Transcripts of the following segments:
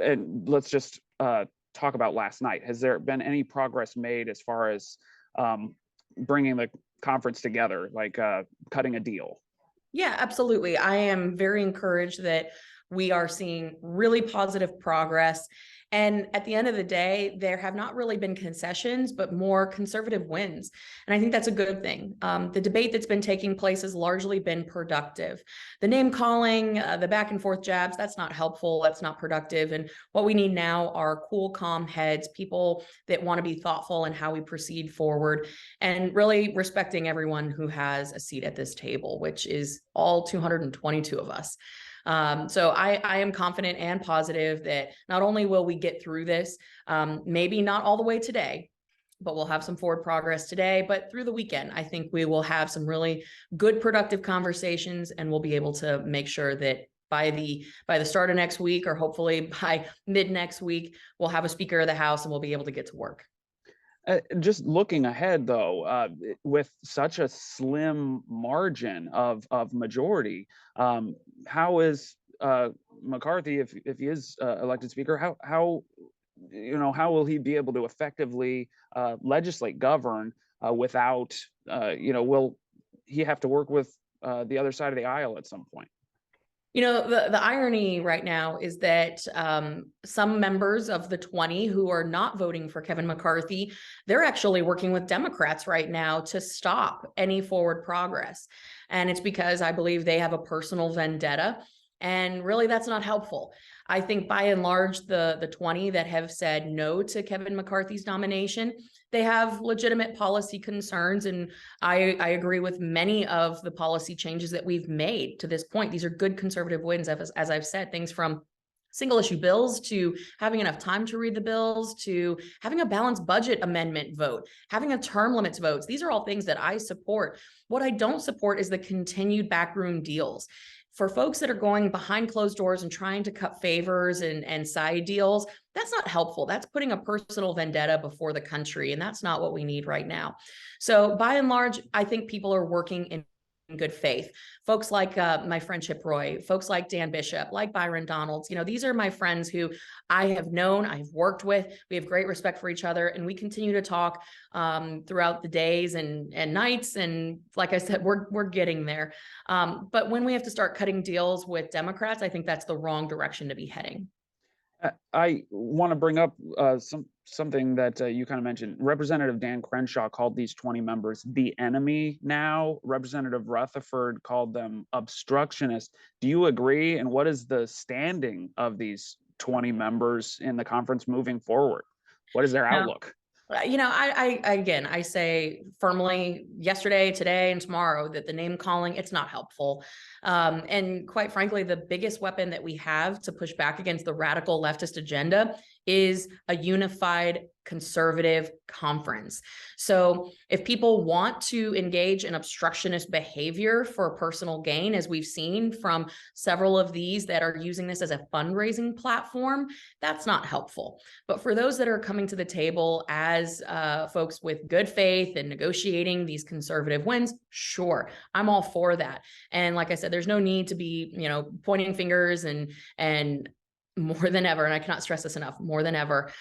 and let's just talk about last night. Has there been any progress made as far as bringing the conference together, like cutting a deal? Yeah, absolutely. I am very encouraged that we are seeing really positive progress. And at the end of the day, there have not really been concessions, but more conservative wins. And I think that's a good thing. The debate that's been taking place has largely been productive. The name calling, the back and forth jabs, that's not helpful. That's not productive. And what we need now are cool, calm heads, people that want to be thoughtful in how we proceed forward, and really respecting everyone who has a seat at this table, which is all 222 of us. So I am confident and positive that not only will we get through this, maybe not all the way today, but we'll have some forward progress today. But through the weekend, I think we will have some really good, productive conversations, and we'll be able to make sure that by the start of next week, or hopefully by mid next week, we'll have a Speaker of the House and we'll be able to get to work. Just looking ahead, though, with such a slim margin of majority, how is McCarthy, if he is elected Speaker, how will he be able to effectively legislate, govern without will he have to work with the other side of the aisle at some point? You know, the irony right now is that some members of the 20 who are not voting for Kevin McCarthy, they're actually working with Democrats right now to stop any forward progress. And it's because I believe they have a personal vendetta. And really, that's not helpful. I think by and large, the 20 that have said no to Kevin McCarthy's nomination, they have legitimate policy concerns. And I agree with many of the policy changes that we've made to this point. These are good conservative wins, as I've said, things from single issue bills to having enough time to read the bills to having a balanced budget amendment vote, having a term limits votes. These are all things that I support. What I don't support is the continued backroom deals. For folks that are going behind closed doors and trying to cut favors and side deals, that's not helpful. That's putting a personal vendetta before the country, and that's not what we need right now. So by and large, I think people are working in good faith. Folks like my friend Chip Roy, folks like Dan Bishop, like Byron Donalds, these are my friends who I have known, I've worked with. We have great respect for each other, and we continue to talk throughout the days and nights. And like I said, we're getting there. But when we have to start cutting deals with Democrats, I think that's the wrong direction to be heading. I want to bring up something that you kind of mentioned. Representative Dan Crenshaw called these 20 members the enemy now. Representative Rutherford called them obstructionists. Do you agree? And what is the standing of these 20 members in the conference moving forward? What is their outlook? I say firmly yesterday, today, and tomorrow that the name calling, it's not helpful. And quite frankly, the biggest weapon that we have to push back against the radical leftist agenda is a unified conservative conference. So if people want to engage in obstructionist behavior for personal gain, as we've seen from several of these that are using this as a fundraising platform, that's not helpful. But for those that are coming to the table as folks with good faith and negotiating these conservative wins, sure, I'm all for that. And like I said, there's no need to be, pointing fingers and more than ever, and I cannot stress this enough, more than ever,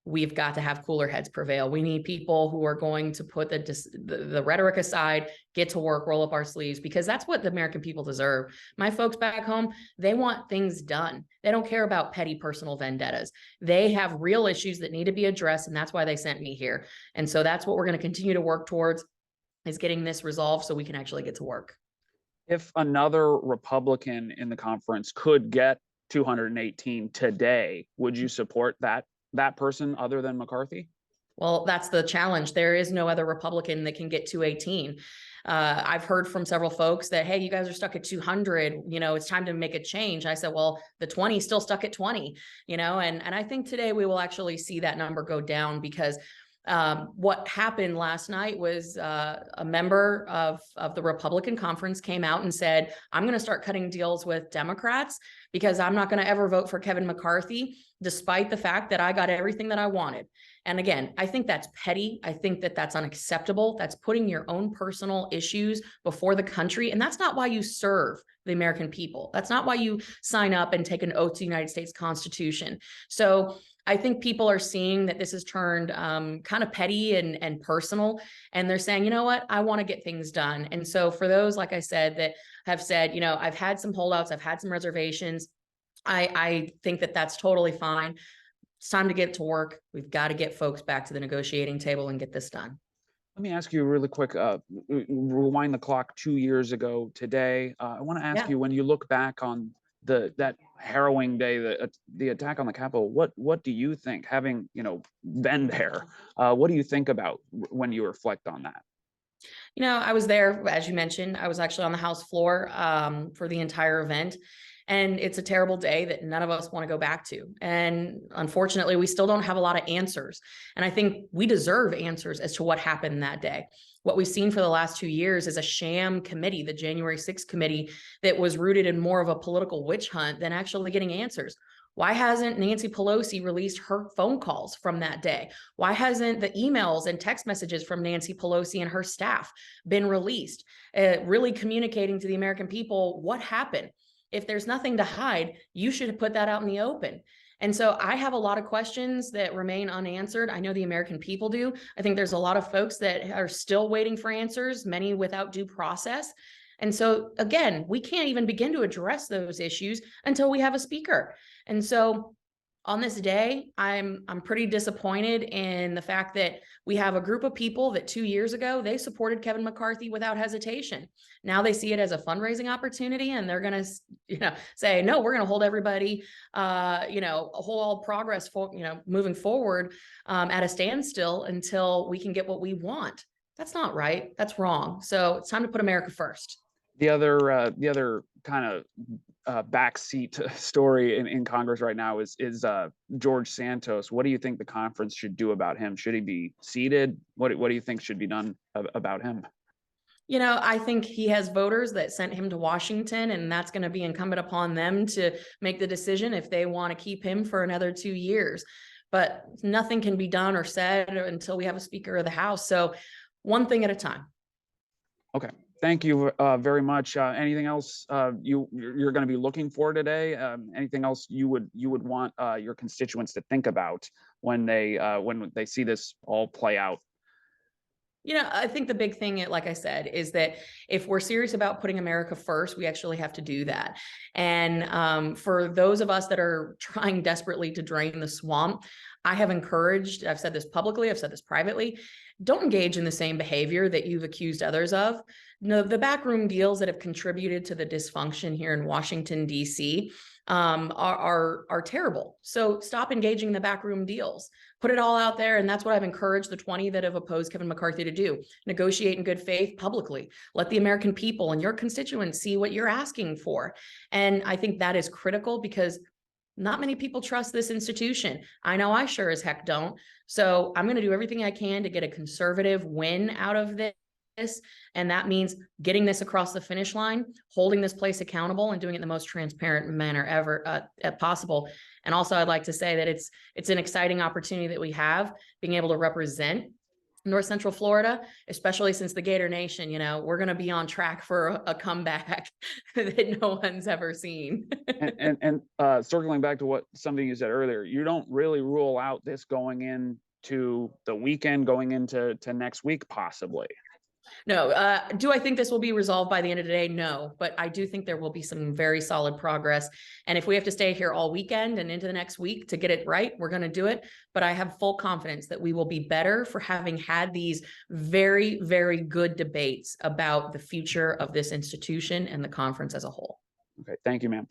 we've got to have cooler heads prevail. We need people who are going to put the rhetoric aside, get to work, roll up our sleeves, because that's what the American people deserve. My folks back home, they want things done. They don't care about petty personal vendettas. They have real issues that need to be addressed, and that's why they sent me here. And so that's what we're going to continue to work towards, is getting this resolved so we can actually get to work. If another Republican in the conference could get 218 today, would you support that person other than McCarthy? Well, that's the challenge. There is no other Republican that can get 218. I've heard from several folks that, hey, you guys are stuck at 200, it's time to make a change. I said, well, the 20 is still stuck at 20, and I think today we will actually see that number go down, because what happened last night was a member of the Republican conference came out and said, I'm going to start cutting deals with Democrats because I'm not going to ever vote for Kevin McCarthy. despite the fact that I got everything that I wanted. And again, I think that's petty. I think that that's unacceptable. That's putting your own personal issues before the country. And that's not why you serve the American people. That's not why you sign up and take an oath to the United States Constitution. So I think people are seeing that this has turned kind of petty and personal. And they're saying, you know what, I want to get things done. And so for those, like I said, that have said, you know, I've had some holdouts, I've had some reservations. I think that that's totally fine. It's time to get to work. We've got to get folks back to the negotiating table and get this done. Let me ask you really quick, rewind the clock 2 years ago today. I want to ask Yeah. you, when you look back on that harrowing day, the attack on the Capitol, what do you think, having, been there, what do you think about when you reflect on that? You know, I was there, as you mentioned. I was actually on the House floor for the entire event. And it's a terrible day that none of us want to go back to. And unfortunately, we still don't have a lot of answers. And I think we deserve answers as to what happened that day. What we've seen for the last 2 years is a sham committee, the January 6th committee, that was rooted in more of a political witch hunt than actually getting answers. Why hasn't Nancy Pelosi released her phone calls from that day? Why hasn't the emails and text messages from Nancy Pelosi and her staff been released, really communicating to the American people what happened? If there's nothing to hide, you should put that out in the open. And so I have a lot of questions that remain unanswered. I know the American people do. I think there's a lot of folks that are still waiting for answers, many without due process. And so again, we can't even begin to address those issues until we have a speaker. And so on this day, I'm pretty disappointed in the fact that we have a group of people that 2 years ago, they supported Kevin McCarthy without hesitation. Now they see it as a fundraising opportunity, and they're going to, say, no, we're going to hold everybody, hold all progress for, moving forward at a standstill until we can get what we want. That's not right. That's wrong. So it's time to put America first. The other kind of backseat story in Congress right now is George Santos. What do you think the conference should do about him? Should he be seated? What do you think should be done about him? I think he has voters that sent him to Washington, and that's going to be incumbent upon them to make the decision if they want to keep him for another 2 years. But nothing can be done or said until we have a Speaker of the House. So one thing at a time. Okay. Thank you very much. Anything else you're going to be looking for today? Anything else you would want your constituents to think about when they see this all play out? I think the big thing, like I said, is that if we're serious about putting America first, we actually have to do that. And for those of us that are trying desperately to drain the swamp, I have encouraged, I've said this publicly, I've said this privately, don't engage in the same behavior that you've accused others of. No, the backroom deals that have contributed to the dysfunction here in Washington, D.C. Are terrible. So stop engaging in the backroom deals. Put it all out there. And that's what I've encouraged the 20 that have opposed Kevin McCarthy to do. Negotiate in good faith publicly. Let the American people and your constituents see what you're asking for. And I think that is critical because not many people trust this institution. I know I sure as heck don't. So I'm going to do everything I can to get a conservative win out of this. And that means getting this across the finish line, holding this place accountable, and doing it in the most transparent manner ever possible. And also, I'd like to say that it's an exciting opportunity that we have, being able to represent North Central Florida, especially since the Gator Nation, we're going to be on track for a comeback that no one's ever seen. and circling back to something you said earlier, you don't really rule out this going into the weekend, going into next week, possibly. No. Do I think this will be resolved by the end of the day? No, but I do think there will be some very solid progress. And if we have to stay here all weekend and into the next week to get it right, we're going to do it. But I have full confidence that we will be better for having had these very, very good debates about the future of this institution and the conference as a whole. Okay. Thank you, ma'am.